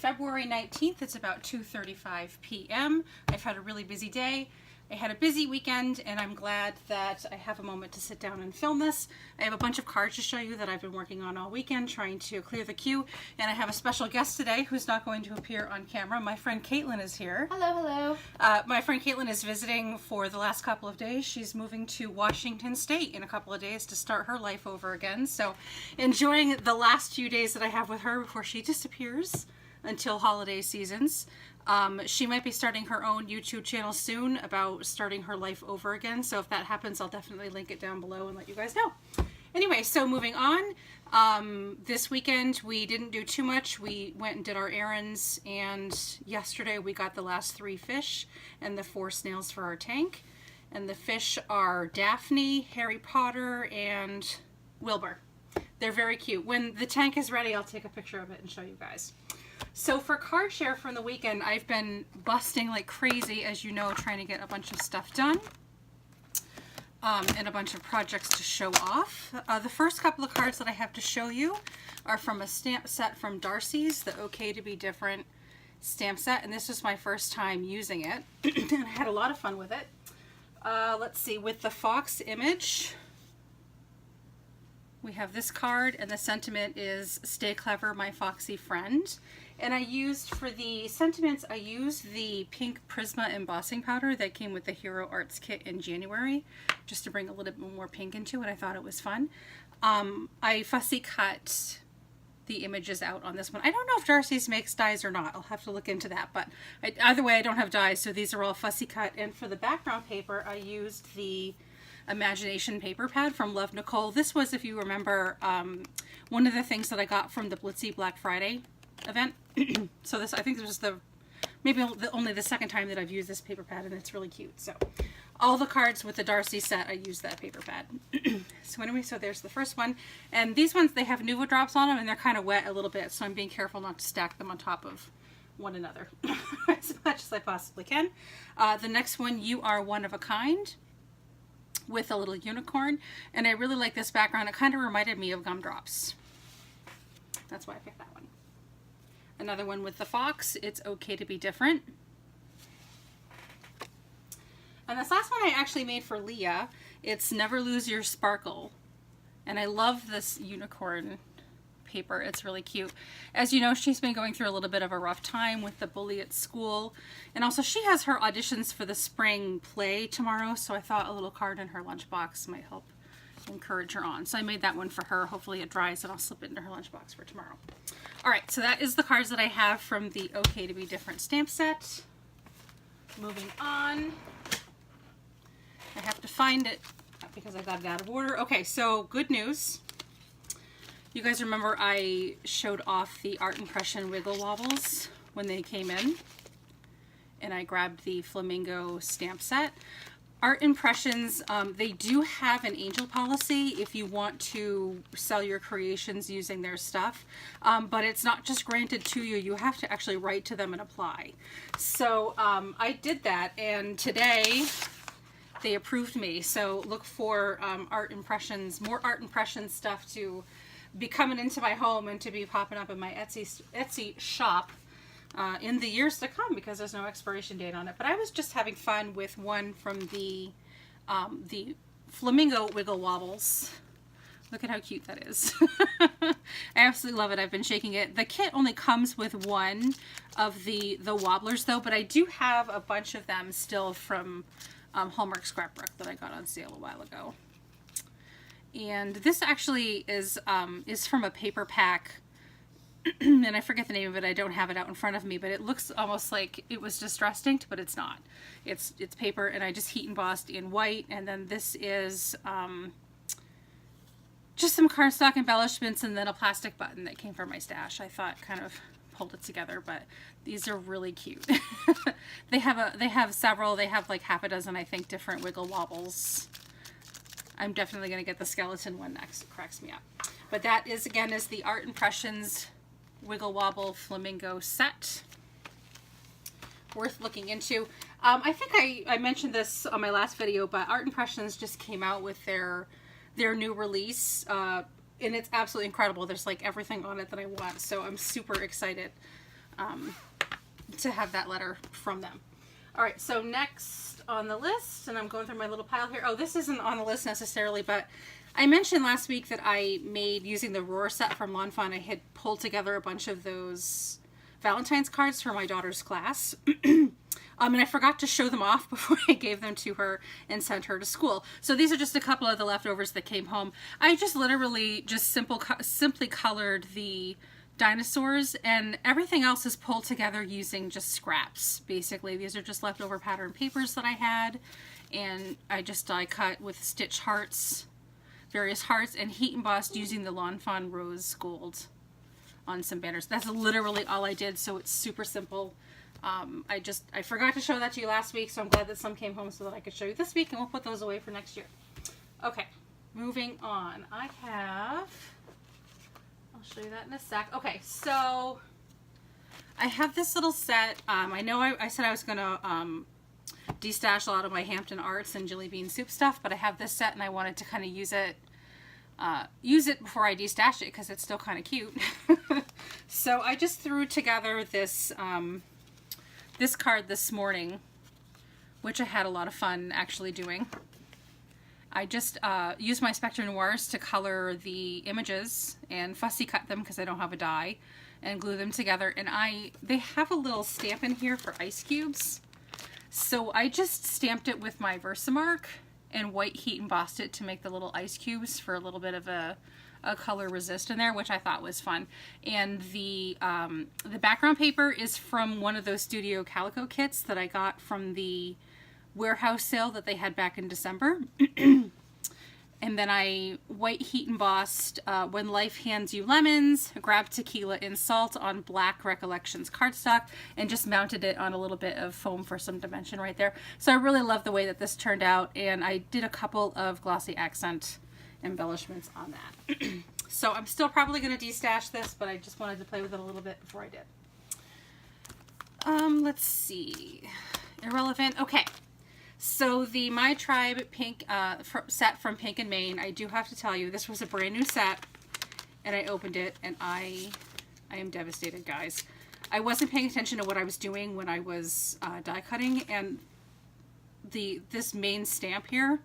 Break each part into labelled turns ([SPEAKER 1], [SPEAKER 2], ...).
[SPEAKER 1] February 19th. It's about 2:35 p.m. I've had a really busy day. I had a busy weekend, and I'm glad that I have a moment to sit down and film this. I have a bunch of cards to show you that I've been working on all weekend, trying to clear the queue, and I have a special guest today who's not going to appear on camera. My friend Caitlin is here.
[SPEAKER 2] Hello, hello.
[SPEAKER 1] My friend Caitlin is visiting for the last couple of days. She's moving to Washington State in a couple of days to start her life over again, so enjoying the last few days that I have with her before she disappears until holiday seasons. She might be starting her own YouTube channel soon about starting her life over again. So if that happens, I'll definitely link it down below and let you guys know. Anyway, so moving on. This weekend we didn't do too much. We went and did our errands, and yesterday we got the last 3 fish and the 4 snails for our tank. And the fish are Daphne, Harry Potter, and Wilbur. They're very cute. When the tank is ready, I'll take a picture of it and show you guys. So for card share from the weekend, I've been busting like crazy, as you know, trying to get a bunch of stuff done and a bunch of projects to show off. The first couple of cards that I have to show you are from a stamp set from Darcy's, the OK to Be Different stamp set, and this was my first time using it, and I had a lot of fun with it. Let's see, with the fox image, we have this card, and the sentiment is "Stay clever, my foxy friend." And I used, for the sentiments, I used the pink Prisma embossing powder that came with the Hero Arts kit in January, just to bring a little bit more pink into it. I thought it was fun. I fussy cut the images out on this one. I don't know if Darcy's makes dies or not. I'll have to look into that, but either way, I don't have dies, so these are all fussy cut. And for the background paper, I used the Imagination paper pad from Love Nicole. This was, if you remember, one of the things that I got from the Blitzy Black Friday event. So this, I think this was only the second time that I've used this paper pad, and it's really cute. So all the cards with the Darcy set, I used that paper pad. So anyway, so there's the first one, and these ones, they have Nuvo drops on them, and they're kind of wet a little bit, so I'm being careful not to stack them on top of one another as much as I possibly can. The next one, You Are One of a Kind, with a little unicorn, and I really like this background. It kind of reminded me of Gumdrops. That's why I picked that one. Another one with the fox, It's OK to Be Different. And this last one I actually made for Leah. It's Never Lose Your Sparkle. And I love this unicorn paper. It's really cute. As you know, she's been going through a little bit of a rough time with the bully at school. And also she has her auditions for the spring play tomorrow, so I thought a little card in her lunchbox might help encourage her on. So I made that one for her. Hopefully it dries and I'll slip it into her lunchbox for tomorrow. Alright, so that is the cards that I have from the OK to Be Different stamp set. Moving on. I have to find it because I got it out of order. Okay, so good news. You guys remember I showed off the Art Impression Wiggle Wobbles when they came in, and I grabbed the Flamingo stamp set. Art Impressions, they do have an angel policy if you want to sell your creations using their stuff, but it's not just granted to you. You have to actually write to them and apply. So I did that, and today they approved me. So look for Art Impressions, more Art Impressions stuff to be coming into my home and to be popping up in my Etsy shop in the years to come, because there's no expiration date on it. But I was just having fun with one from the Flamingo Wiggle Wobbles. Look at how cute that is. I absolutely love it. I've been shaking it. The kit only comes with one of the wobblers though, but I do have a bunch of them still from Hallmark Scrapbook that I got on sale a while ago. And this actually is from a paper pack, and I forget the name of it. I don't have it out in front of me, but it looks almost like it was distress inked, but it's not. It's paper, and I just heat embossed in white. And then this is just some cardstock embellishments, and then a plastic button that came from my stash. I thought kind of pulled it together, but these are really cute. They have several. They have like half a dozen, I think, different wiggle wobbles. I'm definitely going to get the skeleton one next. It cracks me up. But that is, again, is the Art Impressions Wiggle Wobble Flamingo set. Worth looking into. I think I mentioned this on my last video, but Art Impressions just came out with their new release, and it's absolutely incredible. There's like everything on it that I want, so I'm super excited to have that letter from them. All right, so next on the list, and I'm going through my little pile here. Oh, this isn't on the list necessarily, but I mentioned last week that I made, using the Roar set from Lawn Fawn, I had pulled together a bunch of those Valentine's cards for my daughter's class. And I forgot to show them off before I gave them to her and sent her to school. So these are just a couple of the leftovers that came home. I just literally just simply colored the dinosaurs, and everything else is pulled together using just scraps. Basically, these are just leftover pattern papers that I had, and I just die cut with stitch hearts, various hearts, and heat embossed using the Lawn Fawn Rose Gold on some banners. That's literally all I did, so it's super simple. I forgot to show that to you last week, so I'm glad that some came home so that I could show you this week, and we'll put those away for next year. Okay, moving on. I'll show you that in a sec. Okay, so I have this little set. I know I said I was going to destash a lot of my Hampton Arts and Jelly Bean Soup stuff, but I have this set and I wanted to kind of use it before I destash it because it's still kind of cute. So I just threw together this this card this morning, which I had a lot of fun actually doing. I just used my Spectra Noirs to color the images and fussy cut them because I don't have a die, and glue them together. And they have a little stamp in here for ice cubes. So I just stamped it with my Versamark and white heat embossed it to make the little ice cubes for a little bit of a color resist in there, which I thought was fun. And the background paper is from one of those Studio Calico kits that I got from the warehouse sale that they had back in December. And then I white heat embossed When Life Hands You Lemons, Grab Tequila in Salt on black Recollections cardstock, and just mounted it on a little bit of foam for some dimension right there. So I really love the way that this turned out, and I did a couple of glossy accent embellishments on that. So I'm still probably going to destash this, but I just wanted to play with it a little bit before I did. Let's see. Irrelevant. Okay. So the My Tribe pink set from Pink and Main, I do have to tell you, this was a brand new set, and I opened it, and I am devastated, guys. I wasn't paying attention to what I was doing when I was die cutting, and this main stamp here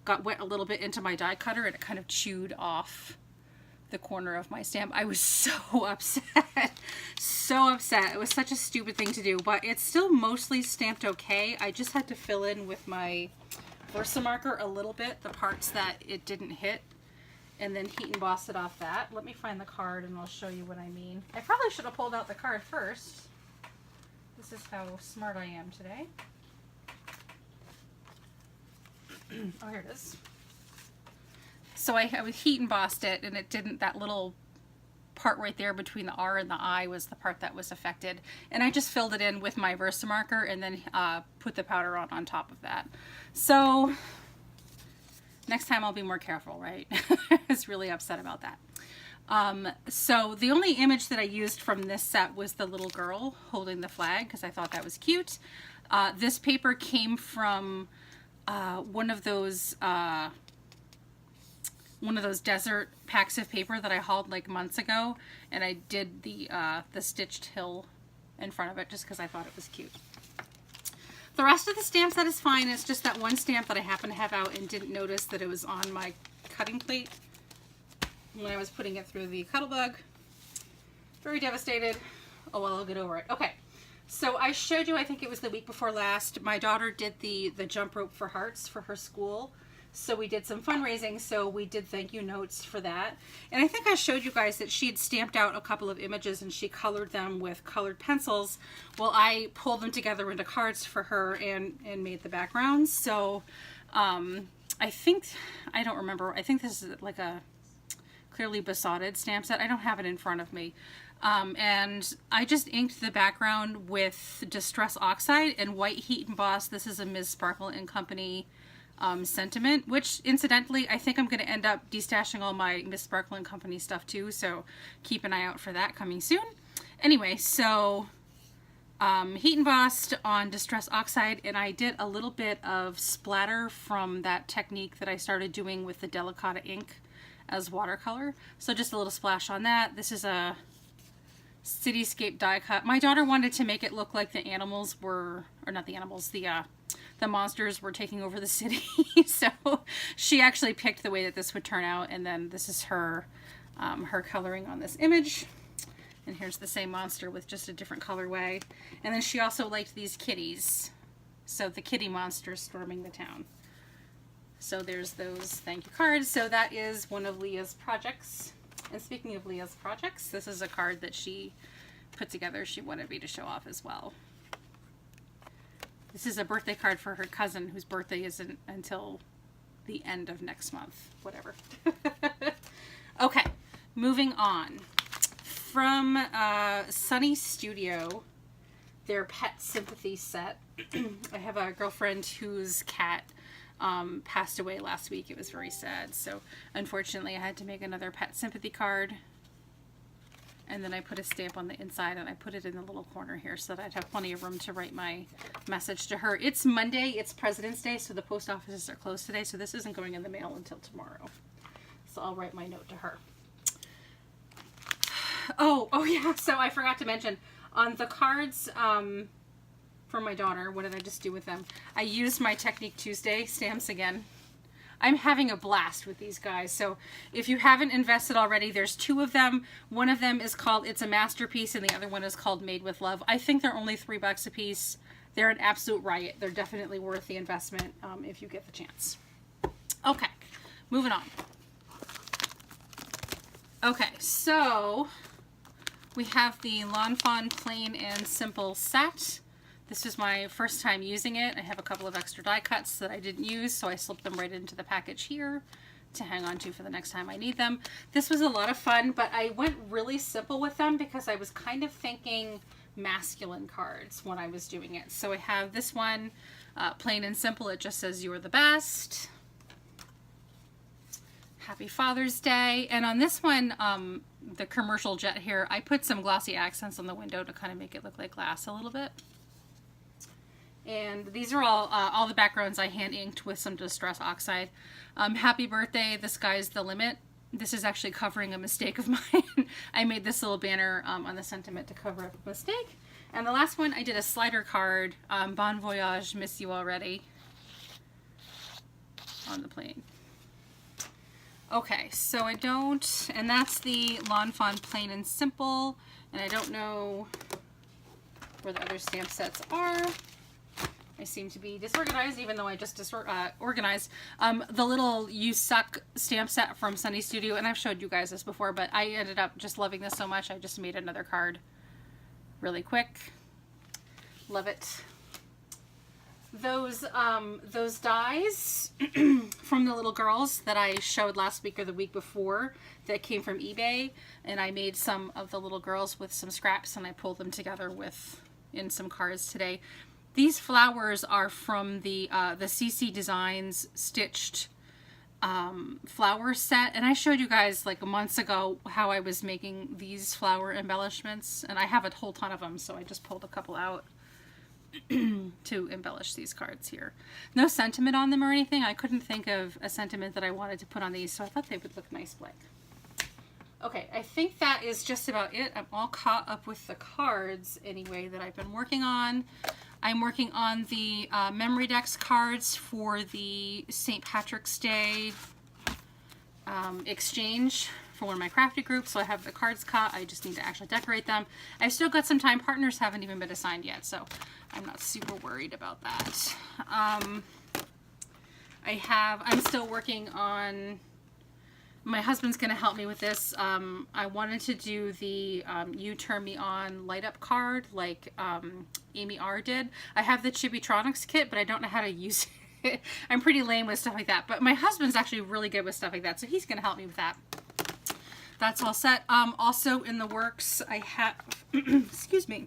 [SPEAKER 1] got wet a little bit into my die cutter, and it kind of chewed off the corner of my stamp. I was so upset. So upset. It was such a stupid thing to do, but it's still mostly stamped okay. I just had to fill in with my Versamarker a little bit, the parts that it didn't hit, and then heat emboss it off that. Let me find the card and I'll show you what I mean. I probably should have pulled out the card first. This is how smart I am today. Oh, here it is. So I heat embossed it, and it didn't, that little part right there between the R and the I was the part that was affected. And I just filled it in with my Versamarker and then put the powder on top of that. So next time I'll be more careful, right? I was really upset about that. So the only image that I used from this set was the little girl holding the flag because I thought that was cute. This paper came from one of those desert packs of paper that I hauled like months ago, and I did the stitched hill in front of it just because I thought it was cute. The rest of the stamp set is fine. It's just that one stamp that I happened to have out and didn't notice that it was on my cutting plate when I was putting it through the Cuttlebug. Very devastated. Oh well, I'll get over it. Okay, so I showed you, I think it was the week before last, my daughter did the jump rope for hearts for her school. So we did some fundraising, so we did thank you notes for that. And I think I showed you guys that she had stamped out a couple of images and she colored them with colored pencils. Well, I pulled them together into cards for her and made the backgrounds. So I don't remember, I think this is like a clearly besotted stamp set. I don't have it in front of me. And I just inked the background with Distress Oxide and white heat embossed. This is a Ms. Sparkle & Company sentiment, which incidentally I think I'm going to end up destashing all my Miss Sparkle & Company stuff too, so keep an eye out for that coming soon. Anyway, so heat embossed on Distress Oxide, and I did a little bit of splatter from that technique that I started doing with the Delicata ink as watercolor, so just a little splash on that. This is a cityscape die cut. My daughter wanted to make it look like the animals were, or not the animals, the monsters were taking over the city. So she actually picked the way that this would turn out, and then this is her her coloring on this image. And here's the same monster with just a different colorway. And then she also liked these kitties. So the kitty monsters storming the town. So there's those thank you cards. So that is one of Leah's projects. And speaking of Leah's projects, this is a card that she put together. She wanted me to show off as well. This is a birthday card for her cousin, whose birthday isn't until the end of next month. Whatever. Okay, moving on. From Sunny Studio, their Pet Sympathy set. I have a girlfriend whose cat passed away last week. It was very sad. So unfortunately I had to make another Pet Sympathy card. And then I put a stamp on the inside and I put it in the little corner here so that I'd have plenty of room to write my message to her. It's Monday, it's President's Day, so the post offices are closed today, so this isn't going in the mail until tomorrow. So I'll write my note to her. Oh yeah, so I forgot to mention, on the cards for my daughter, what did I just do with them? I used my Technique Tuesday stamps again. I'm having a blast with these guys. So if you haven't invested already, there's 2 of them. One of them is called It's a Masterpiece, and the other one is called Made with Love. I think they're only $3 a piece. They're an absolute riot. They're definitely worth the investment if you get the chance. Okay, moving on. Okay, so we have the Lawn Fawn Plain and Simple set. This is my first time using it. I have a couple of extra die cuts that I didn't use, so I slipped them right into the package here to hang on to for the next time I need them. This was a lot of fun, but I went really simple with them because I was kind of thinking masculine cards when I was doing it. So I have this one, plain and simple. It just says, "You're the best. Happy Father's Day." And on this one, the commercial jet here, I put some glossy accents on the window to kind of make it look like glass a little bit. And these are all the backgrounds I hand inked with some Distress Oxide. Happy birthday, the sky's the limit. This is actually covering a mistake of mine. I made this little banner on the sentiment to cover up a mistake. And the last one, I did a slider card, Bon Voyage, miss you already, on the plane. Okay, so I don't, and that's the Lawn Fawn Plain and Simple, and I don't know where the other stamp sets are. I seem to be disorganized, even though I just organized. The little You Suck stamp set from Sunny Studio, and I've showed you guys this before, but I ended up just loving this so much, I just made another card really quick. Love it. Those dies from the little girls that I showed last week or the week before that came from eBay, and I made some of the little girls with some scraps and I pulled them together in some cards today. These flowers are from the CC Designs stitched flower set, and I showed you guys like months ago how I was making these flower embellishments, and I have a whole ton of them, so I just pulled a couple out to embellish these cards here. No sentiment on them or anything. I couldn't think of a sentiment that I wanted to put on these, so I thought they would look nice blank. Okay, I think that is just about it. I'm all caught up with the cards anyway that I've been working on. I'm working on the Memory Decks cards for the St. Patrick's Day exchange for one of my crafty groups, so I have the cards cut. I just need to actually decorate them. I've still got some time. Partners haven't even been assigned yet, so I'm not super worried about that. I'm still working on, my husband's going to help me with this. I wanted to do the You Turn Me On light up card like Amy R did. I have the Chibitronics kit, but I don't know how to use it. I'm pretty lame with stuff like that, but my husband's actually really good with stuff like that, so he's going to help me with that. That's all set. Also in the works, I have, excuse me.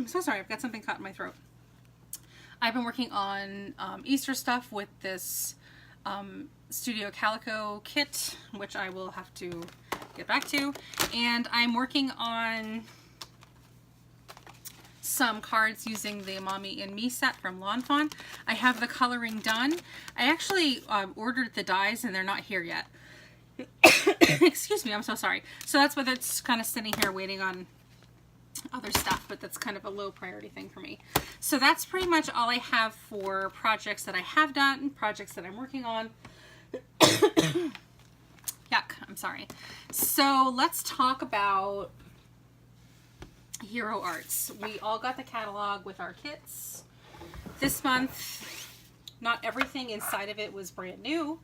[SPEAKER 1] So sorry, I've got something caught in my throat. I've been working on Easter stuff with this Studio Calico kit, which I will have to get back to. And I'm working on some cards using the Mommy and Me set from Lawn Fawn. I have the coloring done. I actually ordered the dies and they're not here yet. Excuse me, I'm so sorry. So that's what it's kind of sitting here waiting on other stuff, but that's kind of a low priority thing for me. So that's pretty much all I have for projects that I have done, projects that I'm working on. Yuck, I'm sorry. So let's talk about Hero Arts. We all got the catalog with our kits this month. Not everything inside of it was brand new.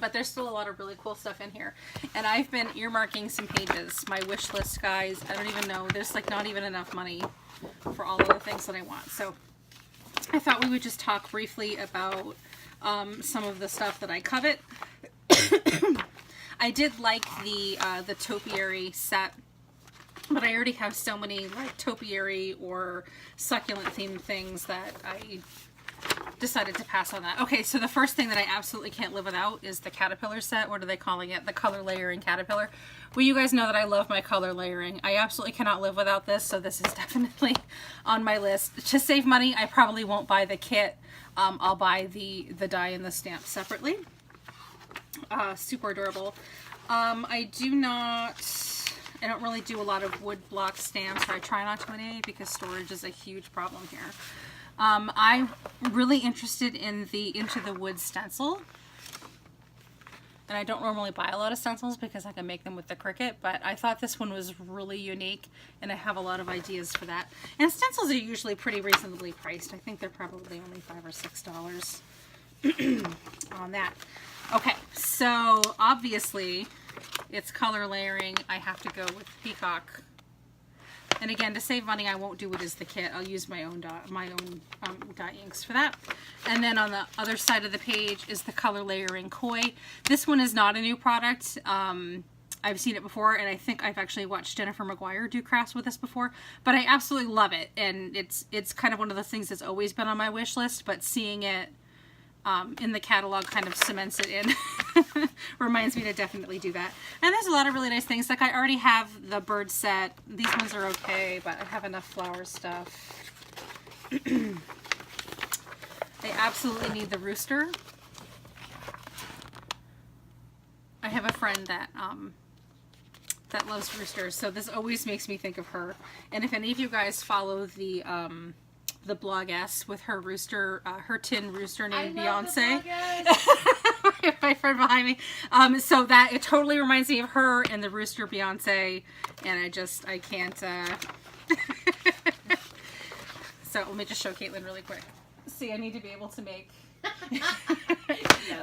[SPEAKER 1] But there's still a lot of really cool stuff in here. And I've been earmarking some pages. My wish list, guys, I don't even know. There's like not even enough money for all of the things that I want. So I thought we would just talk briefly about some of the stuff that I covet. I did like the topiary set, but I already have so many like topiary or succulent themed things that I decided to pass on that. Okay, so the first thing that I absolutely can't live without is the caterpillar set. What are they calling it? The color layering caterpillar. Well, you guys know that I love my color layering. I absolutely cannot live without this, so this is definitely on my list. To save money, I probably won't buy the kit. I'll buy the die and the stamp separately. Super adorable. I don't really do a lot of wood block stamps, or I try not to anyway, because storage is a huge problem here. I'm really interested in the Into the Woods stencil. And I don't normally buy a lot of stencils because I can make them with the Cricut, but I thought this one was really unique, and I have a lot of ideas for that. And stencils are usually pretty reasonably priced. I think they're probably only $5 or $6 on that. Okay, so obviously it's color layering. I have to go with Peacock. And again, to save money, I won't do what is the kit. I'll use my own dye inks for that. And then on the other side of the page is the color layering Koi. This one is not a new product. I've seen it before, and I think I've actually watched Jennifer McGuire do crafts with this before. But I absolutely love it, and it's kind of one of the things that's always been on my wish list. But seeing it in the catalog kind of cements it in. Reminds me to definitely do that. And there's a lot of really nice things. Like I already have the bird set. These ones are okay, but I have enough flower stuff. I absolutely need the rooster. I have a friend that that loves roosters, so this always makes me think of her. And if any of you guys follow the blogess with her rooster, her tin rooster named Beyonce. My friend behind me. So that it totally reminds me of her and the rooster Beyonce, and I can't. So let me just show Caitlin really quick. See, I need to be able to make.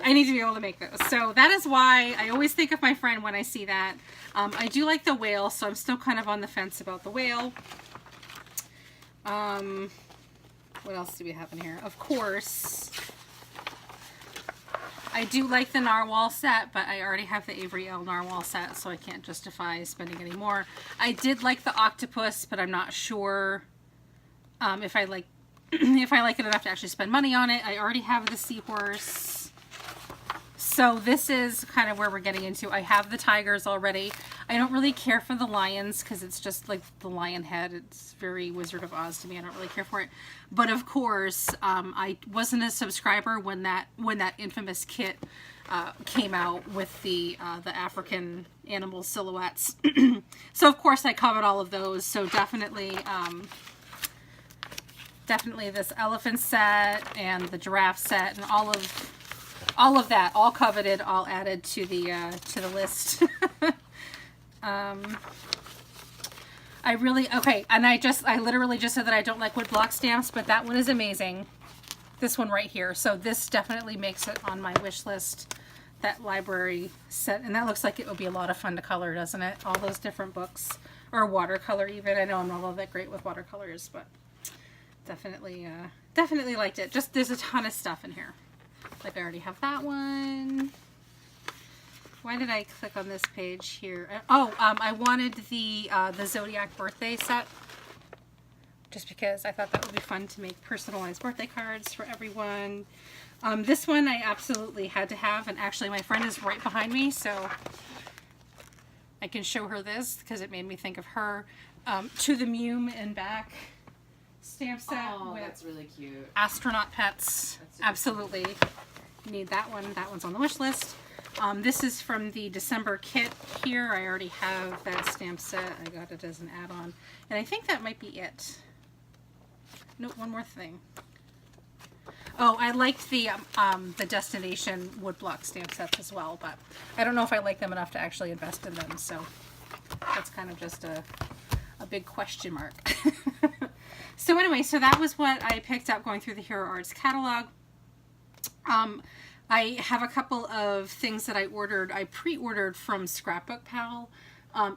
[SPEAKER 1] I need to be able to make those. So that is why I always think of my friend when I see that. I do like the whale, so I'm still kind of on the fence about the whale. What else do we have in here? Of course, I do like the narwhal set, but I already have the Avery Elle narwhal set, so I can't justify spending any more. I did like the octopus, but I'm not sure if I like if I like it enough to actually spend money on it. I already have the seahorse. So this is kind of where we're getting into. I have the tigers already. I don't really care for the lions because it's just like the lion head. It's very Wizard of Oz to me. I don't really care for it. But of course, I wasn't a subscriber when that infamous kit came out with the African animal silhouettes. So of course I covered all of those. So definitely this elephant set and the giraffe set and all of that, all coveted, all added to the list. Okay, and I literally just said that I don't like wood block stamps, but that one is amazing. This one right here. So this definitely makes it on my wish list, that library set. And that looks like it would be a lot of fun to color, doesn't it? All those different books, or watercolor even. I know I'm not all that great with watercolors, but definitely liked it. Just, there's a ton of stuff in here. Like I already have that one. Why did I click on this page here? I wanted the Zodiac birthday set, just because I thought that would be fun to make personalized birthday cards for everyone. This one I absolutely had to have, and actually my friend is right behind me, so I can show her this because it made me think of her. To the Mume and Back stamp set.
[SPEAKER 2] Oh, that's really cute.
[SPEAKER 1] Astronaut pets. Absolutely. need that one. That one's on the wish list. This is from the December kit here. I already have that stamp set. I got it as an add-on. And I think that might be it. Nope, one more thing. Oh, I liked the Destination woodblock stamp sets as well, but I don't know if I like them enough to actually invest in them, so that's kind of just a big question mark. So anyway, so that was what I picked up going through the Hero Arts catalog. I have a couple of things that I pre-ordered from Scrapbook Pal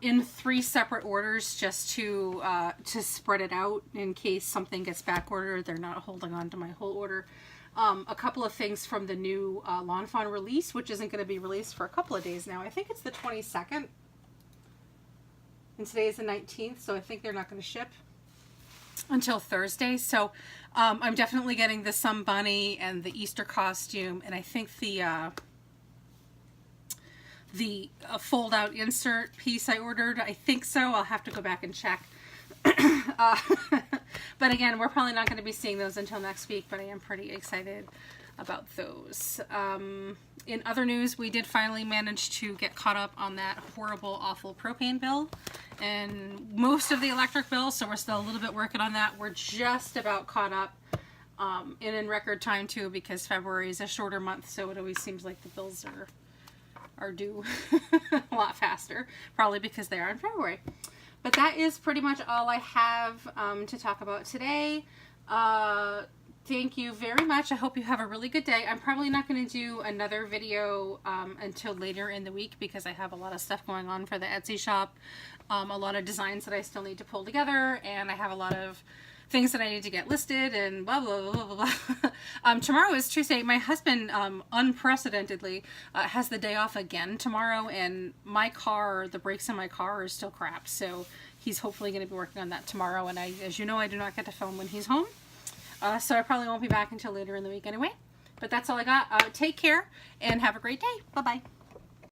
[SPEAKER 1] in 3 separate orders, just to spread it out in case something gets back ordered. They're not holding on to my whole order. A couple of things from the new Lawn Fawn release, which isn't going to be released for a couple of days now. I think it's the 22nd. And today is the 19th, so I think they're not going to ship until Thursday. So I'm definitely getting the Sun Bunny and the Easter costume, and I think the fold-out insert piece I ordered. I think so. I'll have to go back and check. But again, we're probably not going to be seeing those until next week, but I am pretty excited about those. In other news, we did finally manage to get caught up on that horrible, awful propane bill and most of the electric bill, so we're still a little bit working on that. We're just about caught up, and in record time too, because February is a shorter month, so it always seems like the bills are due a lot faster, probably because they are in February. But that is pretty much all I have to talk about today. Thank you very much. I hope you have a really good day. I'm probably not going to do another video until later in the week because I have a lot of stuff going on for the Etsy shop. A lot of designs that I still need to pull together, and I have a lot of things that I need to get listed and blah, blah, blah, blah, blah. Tomorrow is Tuesday. My husband, unprecedentedly, has the day off again tomorrow, and my car, the brakes in my car are still crap, so he's hopefully going to be working on that tomorrow, and as you know, I do not get to film when he's home. So I probably won't be back until later in the week anyway. But that's all I got. Take care and have a great day. Bye-bye.